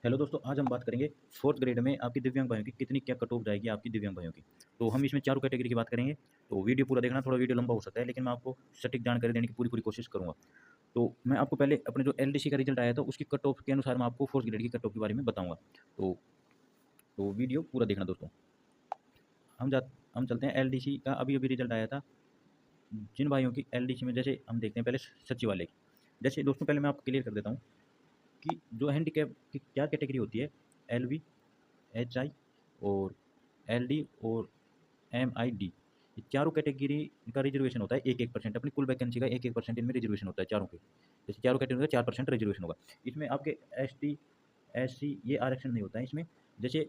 Hello दोस्तों, आज हम बात करेंगे फोर्थ ग्रेड में आपकी दिव्यांग भाइयों की कितनी क्या कट ऑफ जाएगी आपकी दिव्यांग भाइयों की। तो हम इसमें चारों कैटेगरी की बात करेंगे। तो वीडियो पूरा देखना, थोड़ा वीडियो लंबा हो सकता है लेकिन मैं आपको सटीक जानकारी देने की पूरी पूरी कोशिश करूंगा। तो मैं आपको पहले अपने जो एलडीसी का रिजल्ट आया था उसकी कट ऑफ के अनुसार मैं आपको फोर्थ ग्रेड की कट ऑफ के बारे में बताऊंगा। तो तो वीडियो पूरा देखना दोस्तों। हम जा हम चलते हैं एलडीसी का। अभी अभी रिजल्ट आया था जिन भाइयों की एलडीसी में। जैसे हम देखते हैं पहले सचिवालय की। जैसे दोस्तों पहले मैं आपको क्लियर कर देता हूँ कि जो हैंडीकैप की क्या कैटेगरी होती है। एल, एच आई और एल डी और एम आई डी, ये चारों कैटेगरी का रिजर्वेशन होता है 1-1%। अपनी कुल वैकेंसी का 1-1% इनमें रिजर्वेशन होता है चारों के। जैसे चारों कैटेगरी का 4% रिजर्वेशन होगा। इसमें आपके एस टी एस सी ये आरक्षण नहीं होता है इसमें। जैसे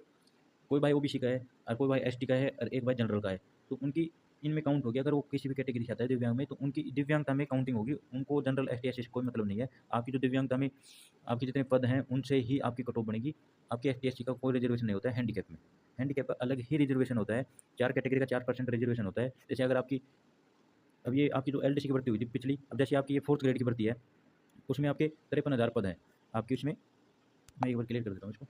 कोई भाई ओबीसी का है और कोई भाई एसटी का है और एक भाई जनरल का है, तो उनकी इनमें काउंट होगी। अगर वो किसी भी कैटेगरी से आता है दिव्यांग में, तो उनकी दिव्यांगता में काउंटिंग होगी। उनको general S T S C से कोई मतलब नहीं है। आपकी जो दिव्यांगता में आपके जितने पद हैं उनसे ही आपकी कट ऑफ बनेगी। आपकी एस टी एस सी का कोई रिजर्वेशन नहीं होता है हैंडीकैप में। हैंडीकैप का अलग ही रिजर्वेशन होता है। चार कैटेगरी का 4% रिजर्वेशन होता है। जैसे अगर आपकी अब ये आपकी जो एलडीसी की भर्ती हुई थी पिछली, अब जैसे आपकी ये फोर्थ ग्रेड की भर्ती है, उसमें आपके 53,000 पद हैं। आपकी उसमें मैं एक बार क्लियर कर देता हूँ इसको।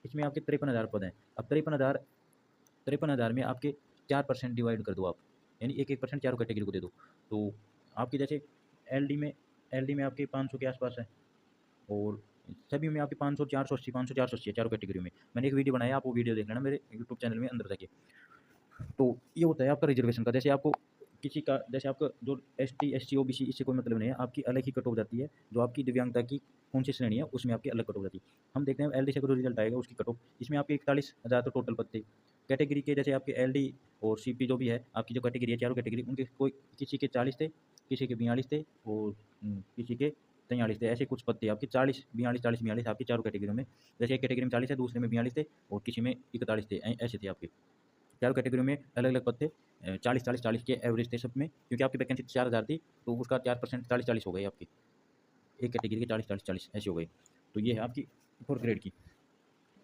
इसमें आपके 53,000 पद हैं। अब 53,000 में आपके 4% डिवाइड कर दो आप, यानी 1-1% चारों कैटेगरी को दे दो। तो आपके जैसे एल डी में आपके 500 के आसपास है, और सभी में आपके 500 480 500 480 है चारों कैटेगरी में। मैंने एक वीडियो बनाया, आप वो वीडियो देख लेना मेरे यूट्यूब चैनल में अंदर जाके। तो ये होता है आपका रिजर्वेशन का। जैसे आपको किसी का, जैसे आपका जो S T S C O B C, इससे कोई मतलब नहीं है। आपकी अलग ही कट ऑफ जाती है। जो आपकी दिव्यांगता की कौन सी श्रेणी है उसमें आपकी अलग कट ऑफ जाती है। हम देखते हैं एल डी से जो रिजल्ट आएगा उसकी कट ऑफ। इसमें आपके 41,000 तो टोटल पद थे कैटेगरी के। जैसे आपके एल डी और सी पी जो भी है, आपकी जो कैटेगरी है चारों कैटेगरी, उनके कोई किसी के 40 थे, किसी के 42 थे और किसी के 43 थे। ऐसे कुछ पद थे आपके 40 42 40 42 आपकी चारों कैटेगरी में। जैसे एक कैटेगरी में 40 है, दूसरे में 42 थे और किसी में 41 थे। ऐसे थे आपके चारों कैटेगरी में अलग अलग पद थे। 40 40 40 के एवरेज थे सब में, क्योंकि आपकी वैकेंसी 4,000 थी। तो उसका 4% 40-40 हो गई आपकी। एक कैटेगरी के 40 40 40 ऐसे हो गए। तो ये है आपकी फोर्थ ग्रेड की।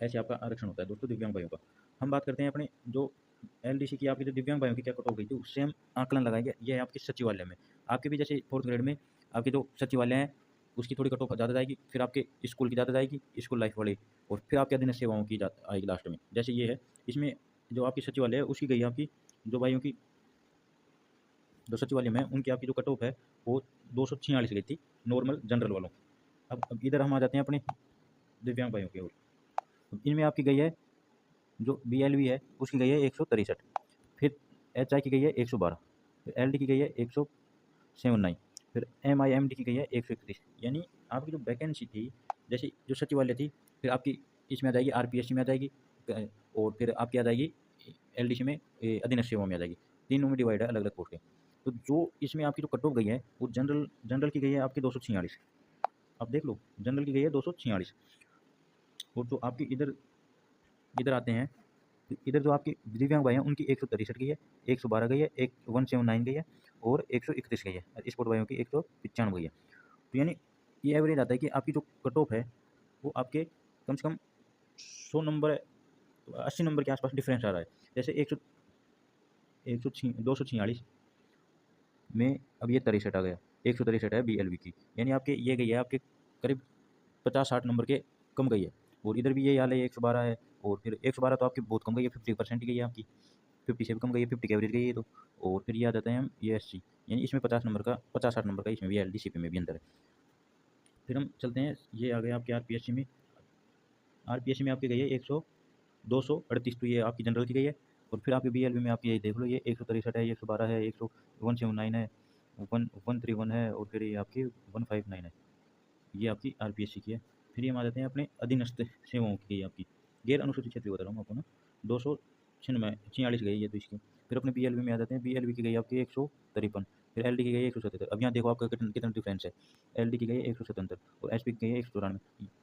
ऐसे आपका आरक्षण होता है दोस्तों दिव्यांग भाइयों का। हम बात करते हैं अपने जो एलडीसी की। आपकी जो दिव्यांग भाइयों की क्या कट हो गई थी उससे हम आकलन लगाएंगे। ये है आपकी सचिवालय में। आपके भी जैसे फोर्थ ग्रेड में आपके जो सचिवालय है उसकी थोड़ी कट ऑफ ज़्यादा जाएगी। फिर आपके स्कूल की ज़्यादा जाएगी, स्कूल लाइफ वाली, और फिर आपके अधीन सेवाओं की आएगी लास्ट में। जैसे ये है, इसमें जो आपकी सचिवालय है उसकी गई आपकी जो भाइयों की जो सचिवालय में है, उनकी आपकी जो कट ऑफ है वो 246 गई थी नॉर्मल जनरल वालों। अब इधर हम आ जाते हैं अपने दिव्यांग भाइयों की ओर। इनमें आपकी गई है जो BLV है उसकी गई है 163। फिर HI की गई है 112। फिर LD की गई है 179। फिर MIMD की गई है 131। यानी आपकी जो वैकेंसी थी, जैसे जो सचिवालय थी, फिर आपकी इसमें आ जाएगी RPSC में आ जाएगी, और फिर आपकी आ जाएगी LDC में, अधीनस्थ सेवा में आ जाएगी। तीनों में डिवाइड है अलग अलग पोस्ट के। तो जो इसमें आपकी जो कट ऑफ गई है वो जनरल जनरल की गई है आपकी 246। आप देख लो, जनरल की गई है 246। और जो आपकी इधर इधर आते हैं, तो इधर जो आपकी दिव्यांग भाई हैं उनकी 163 गई है, 112 गई है, एक 179 गई है और 131 गई है। स्पोर्ट भाइयों की 195 गई है। तो यानी ये एवरेज आता है कि आपकी जो कट ऑफ है वो आपके कम से कम 100 नंबर, 80 नंबर के आसपास डिफरेंस आ रहा है। जैसे 246 में अब ये 63 आ गया, 163 है BLV की। यानी आपके ये गई है आपके करीब 50-60 नंबर के कम गई है। और इधर भी ये हाल है, 112 है। और फिर 112 तो आपकी बहुत कम गई है, 50% ही गई है आपकी। 50 से भी कम गई है, 50 की एवरेज गई है। तो और फिर ये आ जाता है हम ये SC, यानी इसमें 50 60 नंबर का इसमें भी LD CP में भी अंतर है। फिर हम चलते हैं, ये आ गया आपके RPSC में। RPSC में आपकी गई है 238। तो ये आपकी जनरल की गई है। और फिर आपकी BLV में आपकी ये देख लो, ये 163 है, 112 है, 179 है, 131 है, और फिर ये आपकी 159 है। ये आपकी RPSC की है। फिर ये हम आ जाते हैं अपने अधीनस्थ सेवाओं की, आपकी गैर अनुसूचित क्षेत्र बता रहा हूँ आपको ना। 246 गई है तो इसकी। फिर अपने BLV में आ जाते हैं। BLV की गई आपकी 153। फिर LD की गई है 177। अब यहाँ देखो आपका कितना कितना डिफरेंस है। LD की गई है 177 और SP की गई है 194।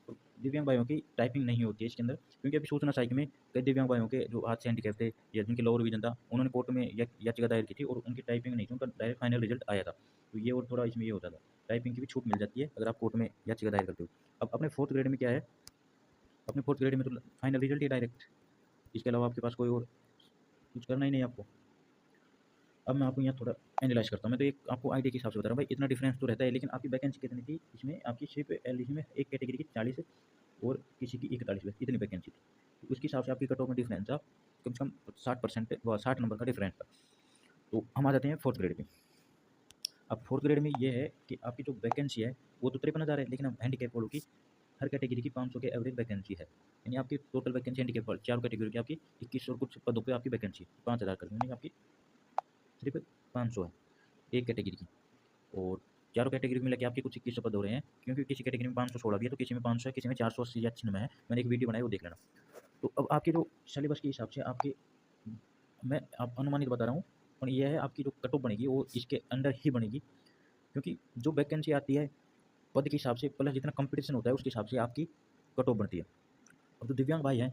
तो दिव्यांग भाइयों की टाइपिंग नहीं होती है इसके अंदर, क्योंकि अभी सूचना साइक में कई दिव्यांग भाइयों के जो हाथ से हैंडीकैप थे या जिनके लोअर विजन था, उन्होंने कोर्ट में याचिका दायर की थी और उनकी टाइपिंग नहीं थी, उनका डायरेक्ट फाइनल रिजल्ट आया था। तो ये और थोड़ा इसमें ये होता था, टाइपिंग की भी छूट मिल जाती है अगर आप कोर्ट में याचिका दायर करते हो। अब अपने फोर्थ ग्रेड में क्या है, अपने फोर्थ ग्रेड में तो फाइनल रिजल्ट ही डायरेक्ट। इसके अलावा आपके पास कोई और कुछ करना ही नहीं आपको। अब मैं आपको यहाँ थोड़ा एनालाइज करता हूँ। मैं तो एक आपको आइडिया के हिसाब से बता रहा हूँ भाई, इतना डिफरेंस तो रहता है। लेकिन आपकी वैकेंसी कितनी थी इसमें, आपकी सिर्फ LDC में एक कैटेगरी की 40 और किसी की 41 पे, इतनी वैकेंसी थी। तो उसके हिसाब से आपकी कट ऑफ में डिफरेंस था कम से कम 60% व 60 नंबर का डिफरेंस था। तो हम आ जाते हैं फोर्थ ग्रेड पे। अब फोर्थ ग्रेड में ये है कि आपकी जो वैकेंसी है वो तो 53,000 है, लेकिन अब हैंडीकैप वालों की हर कैटेगरी की 500 के एवरेज वैकेंसी है। यानी आपकी टोटल वैकेंसी हैंडीकैप वाले चारों कैटेगरी की आपकी 21 और कुछ पदों पे आपकी वैकेंसी 5,000 कर यानी आपकी सिर्फ 500 है एक कैटेगरी की। और चारों कैटेगरी में मिला आपके कुछ 21 पद हो रहे हैं, क्योंकि किसी कैटेगरी में 516 भी है, तो किसी में 500 है, किसी में 480 या 96 है। मैंने एक वीडियो बनाई, वो देख लेना। तो अब आपके जो सिलेबस के हिसाब से आपके, मैं आप अनुमानित बता रहा हूँ, पर यह है आपकी जो कट ऑफ बनेगी वो इसके अंडर ही बनेगी, क्योंकि जो वैकेंसी आती है पद के हिसाब से प्लस जितना कंपटीशन होता है उसके हिसाब से आपकी कट ऑफ बनती है। अब जो दिव्यांग भाई हैं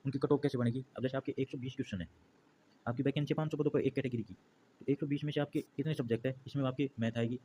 उनकी कट ऑफ कैसे बनेगी? अब जैसे आपके 120 क्वेश्चन है, आपकी वैकेंसी 500 पदों पर एक कैटेगरी की, तो 120 में से आपके कितने सब्जेक्ट है? इसमें आपकी मैथ आएगी,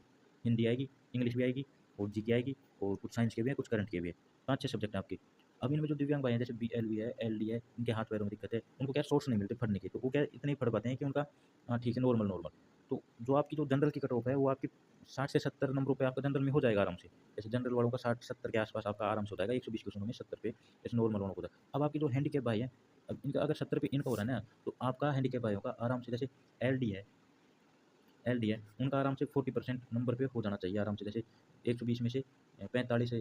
हिंदी आएगी, इंग्लिश भी आएगी और जीके आएगी और कुछ साइंस के भी हैं, कुछ करंट के भी है। 5-6 सब्जेक्ट हैं आपके। अब इनमें जो दिव्यांग भाई हैं जैसे बीएलवी है, एलडी है, इनके हाथ पैरों में दिक्कत है, उनको क्या सोर्स नहीं मिलते पढ़ने के, तो वो क्या इतने ही पढ़ पाते हैं कि उनका ठीक है नॉर्मल नॉर्मल। तो जो आपकी जो जनरल की कट ऑफ है वो आपकी 60 से 70 नंबरों पे आपका जनरल में हो जाएगा आराम से। जैसे जनरल वालों का 60-70 के आसपास आपका आराम से हो जाएगा 120 क्वेश्चनों में 70 पे, जैसे नॉर्मल वालों को होता है। अब आपकी जो हैंडीकैप भाई हैं, अब इनका अगर 70 पे इनका हो रहा है ना, तो आपका हैंडीकैप भाइयों का आराम से जैसे एलडी है, उनका आराम से 40% नंबर पे हो जाना चाहिए आराम से। जैसे 120 में से 45 है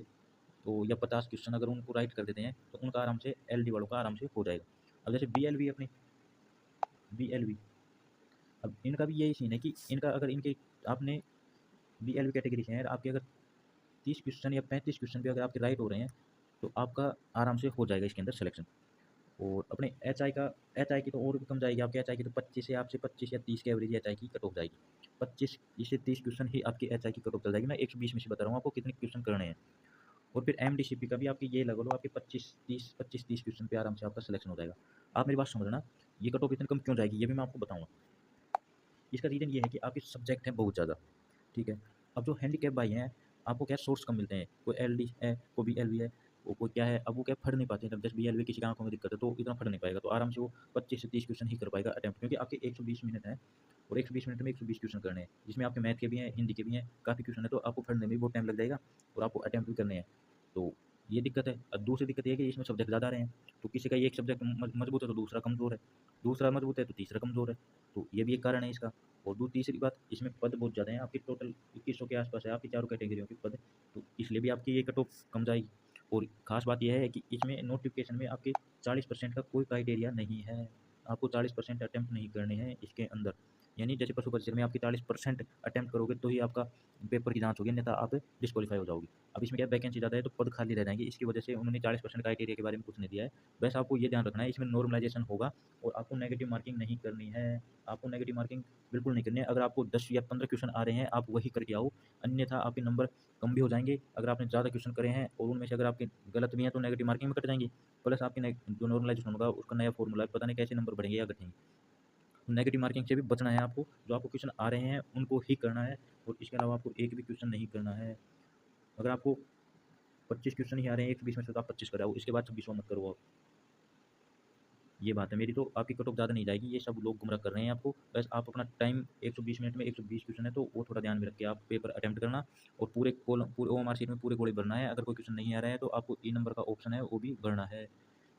तो या 50 क्वेश्चन अगर उनको राइट कर देते हैं तो उनका आराम से एलडी वालों का आराम से हो जाएगा। अब जैसे बीएलवी अपनी बीएलवी, अब इनका भी यही सीन है कि इनका अगर इनके आपने बीएलवी कैटेगरी से हैं, आपके अगर 30 क्वेश्चन या 35 क्वेश्चन भी अगर आपके राइट हो रहे हैं तो आपका आराम से हो जाएगा इसके अंदर सिलेक्शन। और अपने एच आई की तो और भी कम जाएगी आपके। एच आई की तो 25 से आपसे 25 या 30 के एवरेज एच आई की कट ऑफ जाएगी। 25 से 30 क्वेश्चन ही आपकी एच आई की कट ऑफ चल जाएगी। मैं 120 में से बता रहा हूँ आपको कितने क्वेश्चन करने हैं। और फिर एम डी सी पी का भी आपकी ये लगा लो आपके 25-30 क्वेश्चन पे आराम से आपका सिलेक्शन हो जाएगा। आप मेरी बात समझना, ये कट ऑफ इतनी कम क्यों जाएगी ये भी मैं आपको बताऊँगा। इसका रीज़न ये है कि आपके सब्जेक्ट हैं बहुत ज़्यादा, ठीक है। अब जो हैंडीकैप भाई हैं आपको क्या सोर्स कम मिलते हैं, कोई एल डी है, कोई बी एल वी है, वो कोई क्या है, अब वो क्या पढ़ नहीं पाते हैं। जब जैसे बी एल वी किसी की आंखों में दिक्कत है तो इतना पढ़ नहीं पाएगा, तो आराम से वो 25 से 30 क्वेश्चन ही कर पाएगा अटैम्प्ट, क्योंकि आपके 120 मिनट हैं और 120 मिनट में 120 क्वेश्चन करने हैं, जिसमें आपके मैथ के भी हैं, हिंदी के भी हैं, काफ़ी क्वेश्चन है, तो आपको पढ़ने में भी बहुत टाइम लग जाएगा और आपको अटैम्प्ट भी करने हैं। तो ये दिक्कत है। अब दूसरी दिक्कत ये है कि इसमें सब्जेक्ट ज़्यादा आ रहे हैं, तो किसी का एक सब्जेक्ट मजबूत है तो दूसरा कमज़ोर है, दूसरा मजबूत है तो तीसरा कमज़ोर है, तो ये भी एक कारण है इसका। और तीसरी बात, इसमें पद बहुत ज़्यादा हैं, आपकी टोटल 2100 के आसपास है आपकी चारों कैटेगरियों के पद, तो इसलिए भी आपकी ये कट ऑफ कम जाएगी। और ख़ास बात यह है कि इसमें नोटिफिकेशन में आपके 40% का कोई क्राइटेरिया नहीं है, आपको 40% अटैम्प्ट नहीं करने हैं इसके अंदर। यानी जैसे पशु परिचय में आपकी 40% अटैम्प्ट करोगे तो ही आपका पेपर की जाँच होगी, अन्यथा आप डिस्क्वालीफाई हो जाओगे। अब इसमें क्या वैकेंसी ज़्यादा है तो पद खाली रह जाएंगे, इसकी वजह से उन्होंने 40% क्राइटेरिया के बारे में कुछ नहीं दिया है। बस आपको ये ध्यान रखना है, इसमें नॉर्मलाइजेशन होगा और आपको नेगेटिव मार्किंग नहीं करनी है। आपको नेगेटिव मार्किंग बिल्कुल नहीं करनी है। अगर आपको 10 या 15 क्वेश्चन आ रहे हैं आप वही करके आओ, अन्यथा आपके नंबर कम भी हो जाएंगे। अगर आपने ज़्यादा क्वेश्चन करे हैं और उनमें से अगर आपके गलत भी हैं तो नेगेटिव मार्किंग में कट जाएंगी, प्लस आपके जो नॉर्मलाइजेशन होगा उसका नया फॉर्मूला है, पता नहीं कैसे नंबर बढ़ेंगे या घटेंगे। तो नेगेटिव मार्किंग से भी बचना है आपको, जो आपको क्वेश्चन आ रहे हैं उनको ही करना है और इसके अलावा आपको एक भी क्वेश्चन नहीं करना है। अगर आपको 25 क्वेश्चन ही आ रहे हैं 120 में से तो आप 25 कराओ, इसके बाद 26वां मत करो आप। ये बात है मेरी, तो आपकी कट ऑफ ज़्यादा नहीं जाएगी, ये सब लोग गुमराह कर रहे हैं आपको। बस आप अपना टाइम 120 मिनट में 120 क्वेश्चन है तो वो थोड़ा ध्यान में रख के आप पेपर अटेम्प्ट करना और पूरे कॉलम पूरे ओएमआर शीट में पूरे गोले भरना है। अगर कोई क्वेश्चन नहीं आ रहा है तो आपको ई नंबर का ऑप्शन है वो भी भरना है।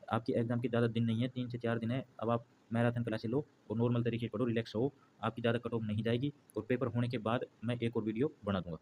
आपकी एग्जाम के ज़्यादा दिन नहीं है, 3 से 4 दिन है। अब आप मैराथन क्लासेस लो और नॉर्मल तरीके से पढ़ो, रिलैक्स हो, आपकी ज़्यादा कट ऑफ नहीं जाएगी और पेपर होने के बाद मैं एक और वीडियो बना दूँगा।